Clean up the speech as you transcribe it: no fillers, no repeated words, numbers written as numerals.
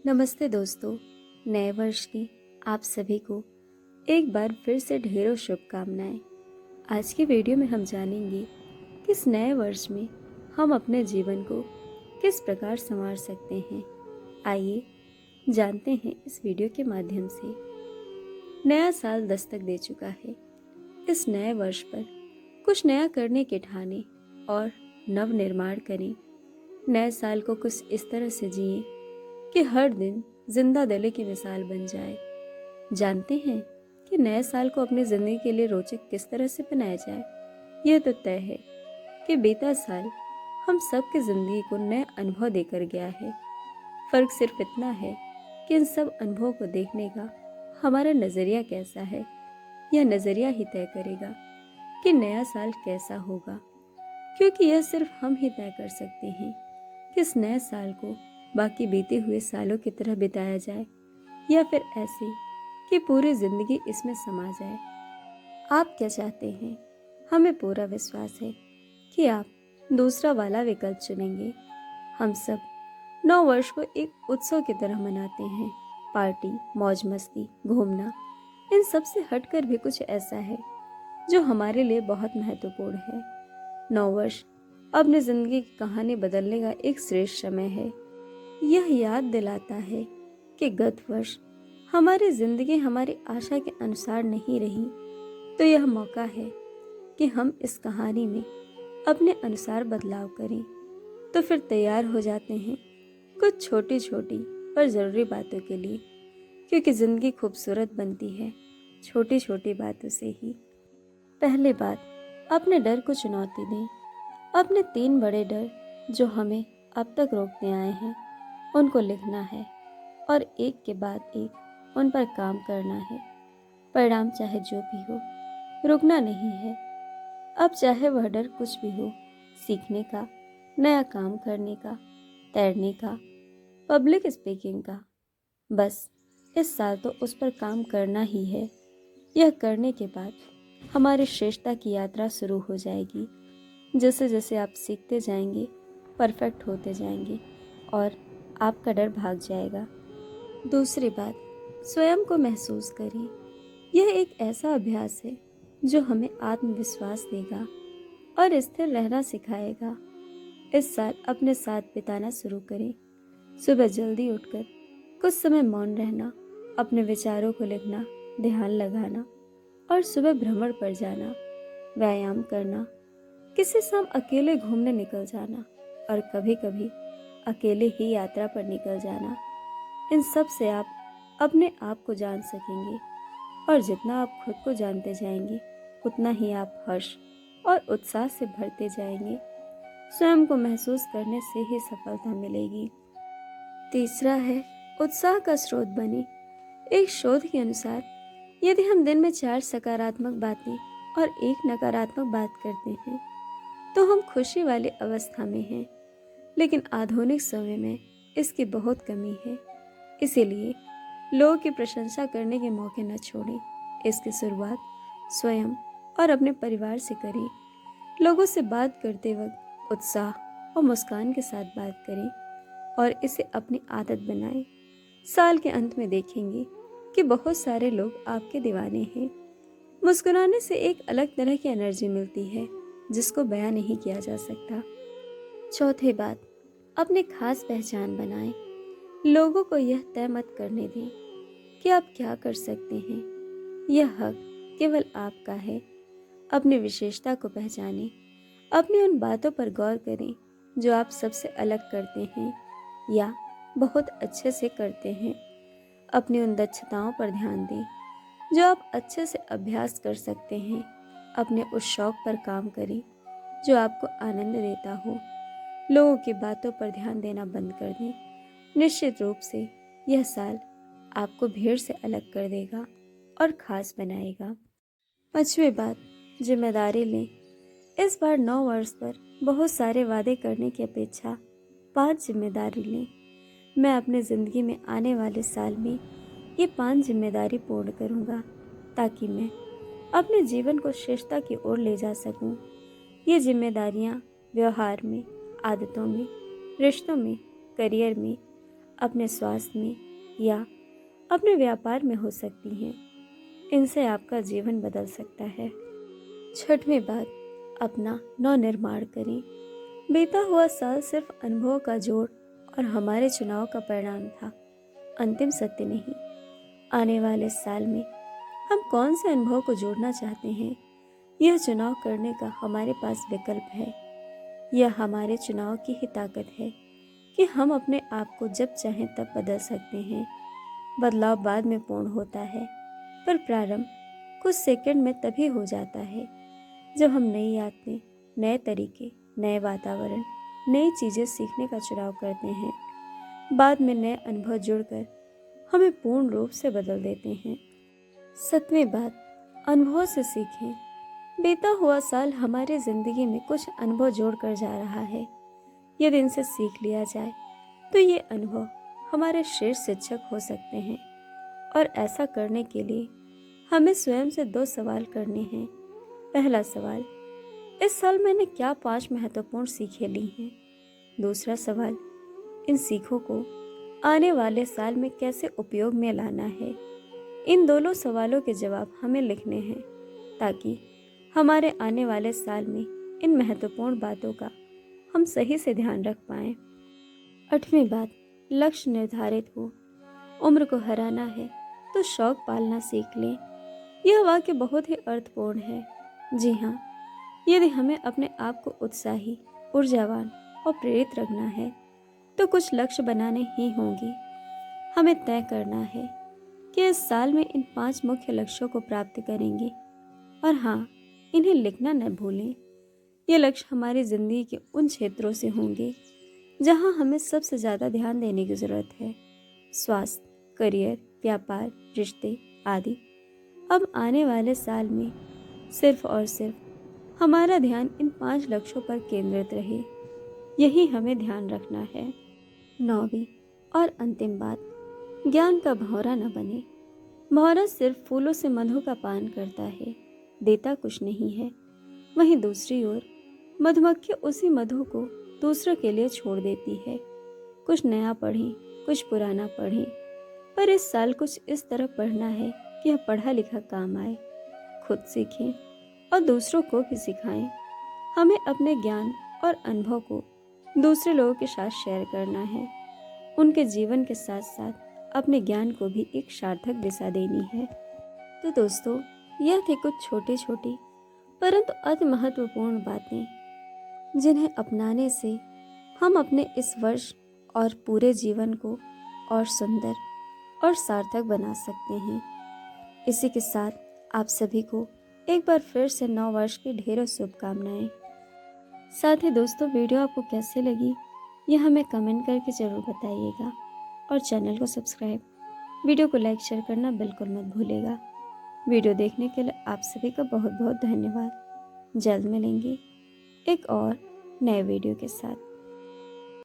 नमस्ते दोस्तों। नए वर्ष की आप सभी को एक बार फिर से ढेरों शुभकामनाएं। आज की वीडियो में हम जानेंगे कि इस नए वर्ष में हम अपने जीवन को किस प्रकार संवार सकते हैं। आइए जानते हैं इस वीडियो के माध्यम से। नया साल दस्तक दे चुका है। इस नए वर्ष पर कुछ नया करने के ठाने और नव निर्माण करें। नए साल को कुछ इस तरह से जिएं कि हर दिन जिंदा दिली की मिसाल बन जाए। जानते हैं कि नए साल को अपनी जिंदगी के लिए रोचक किस तरह से बनाया जाए। यह तो तय है कि बीता साल हम सब की जिंदगी को नए अनुभव देकर गया है। फर्क सिर्फ इतना है कि इन सब अनुभवों को देखने का हमारा नजरिया कैसा है। यह नजरिया ही तय करेगा कि नया साल कैसा होगा, क्योंकि यह सिर्फ हम ही तय कर सकते हैं कि इस नए साल को बाकी बीते हुए सालों की तरह बिताया जाए या फिर ऐसे कि पूरी जिंदगी इसमें समा जाए। आप क्या चाहते हैं? हमें पूरा विश्वास है कि आप दूसरा वाला विकल्प चुनेंगे। हम सब नौ वर्ष को एक उत्सव की तरह मनाते हैं। पार्टी, मौज मस्ती, घूमना, इन सब से हटकर भी कुछ ऐसा है जो हमारे लिए बहुत महत्वपूर्ण है। नौ वर्ष अपनी जिंदगी की कहानी बदलने का एक श्रेष्ठ समय है। यह याद दिलाता है कि गत वर्ष हमारी जिंदगी हमारी आशा के अनुसार नहीं रही, तो यह मौका है कि हम इस कहानी में अपने अनुसार बदलाव करें। तो फिर तैयार हो जाते हैं कुछ छोटी छोटी पर ज़रूरी बातों के लिए, क्योंकि ज़िंदगी खूबसूरत बनती है छोटी छोटी बातों से ही। पहली बात, अपने डर को चुनौती दें। अपने 3 बड़े डर जो हमें अब तक रोकते आए हैं उनको लिखना है और एक के बाद एक उन पर काम करना है। परिणाम चाहे जो भी हो, रुकना नहीं है। अब चाहे वह डर कुछ भी हो, सीखने का, नया काम करने का, तैरने का, पब्लिक स्पीकिंग का, बस इस साल तो उस पर काम करना ही है। यह करने के बाद हमारी श्रेष्ठता की यात्रा शुरू हो जाएगी। जैसे जैसे आप सीखते जाएंगे, परफेक्ट होते जाएंगे और आपका डर भाग जाएगा। दूसरी बात, स्वयं को महसूस करें। यह एक ऐसा अभ्यास है जो हमें आत्मविश्वास देगा और स्थिर रहना सिखाएगा। इस साल अपने साथ बिताना शुरू करें। सुबह जल्दी उठकर कुछ समय मौन रहना, अपने विचारों को लिखना, ध्यान लगाना और सुबह भ्रमण पर जाना, व्यायाम करना, किसी शाम अकेले घूमने निकल जाना और कभी कभी अकेले ही यात्रा पर निकल जाना। इन सब से आप अपने आप को जान सकेंगे और जितना आप खुद को जानते जाएंगे उतना ही आप हर्ष और उत्साह से भरते जाएंगे। स्वयं को महसूस करने से ही सफलता मिलेगी। तीसरा है, उत्साह का स्रोत बने। एक शोध के अनुसार यदि हम दिन में 4 सकारात्मक बातें और 1 नकारात्मक बात करते हैं तो हम खुशी वाली अवस्था में हैं। लेकिन आधुनिक समय में इसकी बहुत कमी है। इसीलिए लोगों की प्रशंसा करने के मौके न छोड़ें। इसकी शुरुआत स्वयं और अपने परिवार से करें। लोगों से बात करते वक्त उत्साह और मुस्कान के साथ बात करें और इसे अपनी आदत बनाएं। साल के अंत में देखेंगे कि बहुत सारे लोग आपके दीवाने हैं। मुस्कुराने से एक अलग तरह की एनर्जी मिलती है जिसको बयां नहीं किया जा सकता। चौथी बात, अपनी खास पहचान बनाएं। लोगों को यह तय मत करने दें कि आप क्या कर सकते हैं। यह हक केवल आपका है। अपनी विशेषता को पहचानें। अपनी उन बातों पर गौर करें जो आप सबसे अलग करते हैं या बहुत अच्छे से करते हैं। अपनी उन दक्षताओं पर ध्यान दें जो आप अच्छे से अभ्यास कर सकते हैं। अपने उस शौक पर काम करें जो आपको आनंद देता हो। लोगों की बातों पर ध्यान देना बंद कर दें। निश्चित रूप से यह साल आपको भीड़ से अलग कर देगा और खास बनाएगा। 5वीं बात, जिम्मेदारी लें। इस बार 9 वर्ष पर बहुत सारे वादे करने की अपेक्षा 5 जिम्मेदारी लें। मैं अपनी ज़िंदगी में आने वाले साल में ये 5 जिम्मेदारी पूर्ण करूँगा ताकि मैं अपने जीवन को श्रेष्ठता की ओर ले जा सकूँ। ये जिम्मेदारियाँ व्यवहार में, आदतों में, रिश्तों में, करियर में, अपने स्वास्थ्य में या अपने व्यापार में हो सकती हैं। इनसे आपका जीवन बदल सकता है। छठवीं बात, अपना नवनिर्माण करें। बीता हुआ साल सिर्फ अनुभव का जोड़ और हमारे चुनाव का परिणाम था, अंतिम सत्य नहीं। आने वाले साल में हम कौन से अनुभव को जोड़ना चाहते हैं, यह चुनाव करने का हमारे पास विकल्प है। यह हमारे चुनाव की ही ताकत है कि हम अपने आप को जब चाहें तब बदल सकते हैं। बदलाव बाद में पूर्ण होता है, पर प्रारंभ कुछ सेकंड में तभी हो जाता है जब हम नई आदतें, नए तरीके, नए वातावरण, नई चीज़ें सीखने का चुनाव करते हैं। बाद में नए अनुभव जुड़कर हमें पूर्ण रूप से बदल देते हैं। सातवीं बात, अनुभव से सीखें। बीता हुआ साल हमारी जिंदगी में कुछ अनुभव जोड़कर जा रहा है। यदि इनसे सीख लिया जाए तो ये अनुभव हमारे श्रेष्ठ शिक्षक हो सकते हैं। और ऐसा करने के लिए हमें स्वयं से 2 सवाल करने हैं। पहला सवाल, इस साल मैंने क्या 5 महत्वपूर्ण सीखें ली हैं? दूसरा सवाल, इन सीखों को आने वाले साल में कैसे उपयोग में लाना है? इन दोनों सवालों के जवाब हमें लिखने हैं ताकि हमारे आने वाले साल में इन महत्वपूर्ण बातों का हम सही से ध्यान रख पाएं। 8वीं बात, लक्ष्य निर्धारित हो। उम्र को हराना है तो शौक पालना सीख लें। यह वाक्य बहुत ही अर्थपूर्ण है। जी हाँ, यदि हमें अपने आप को उत्साही, ऊर्जावान और प्रेरित रखना है तो कुछ लक्ष्य बनाने ही होंगे। हमें तय करना है कि इस साल में इन 5 मुख्य लक्ष्यों को प्राप्त करेंगे। और हाँ, इन्हें लिखना न भूलें। ये लक्ष्य हमारी जिंदगी के उन क्षेत्रों से होंगे जहाँ हमें सबसे ज़्यादा ध्यान देने की ज़रूरत है। स्वास्थ्य, करियर, व्यापार, रिश्ते आदि। अब आने वाले साल में सिर्फ और सिर्फ हमारा ध्यान इन 5 लक्ष्यों पर केंद्रित रहे। यही हमें ध्यान रखना है। 9वीं और अंतिम बात, ज्ञान का भंवरा न बने। भंवरा सिर्फ फूलों से मधु का पान करता है, देता कुछ नहीं है। वहीं दूसरी ओर मधुमक्खी उसी मधु को दूसरों के लिए छोड़ देती है। कुछ नया पढ़ें, कुछ पुराना पढ़ें, पर इस साल कुछ इस तरह पढ़ना है कि यह पढ़ा लिखा काम आए। खुद सीखें और दूसरों को भी सिखाएं। हमें अपने ज्ञान और अनुभव को दूसरे लोगों के साथ शेयर करना है। उनके जीवन के साथ साथ अपने ज्ञान को भी एक सार्थक दिशा देनी है। तो दोस्तों, यह थी कुछ छोटी छोटी परंतु अति महत्वपूर्ण बातें जिन्हें अपनाने से हम अपने इस वर्ष और पूरे जीवन को और सुंदर और सार्थक बना सकते हैं। इसी के साथ आप सभी को एक बार फिर से नव वर्ष की ढेरों शुभकामनाएं। साथ ही दोस्तों, वीडियो आपको कैसे लगी यह हमें कमेंट करके ज़रूर बताइएगा और चैनल को सब्सक्राइब, वीडियो को लाइक शेयर करना बिल्कुल मत भूलिएगा। वीडियो देखने के लिए आप सभी का बहुत बहुत धन्यवाद। जल्द मिलेंगे एक और नए वीडियो के साथ।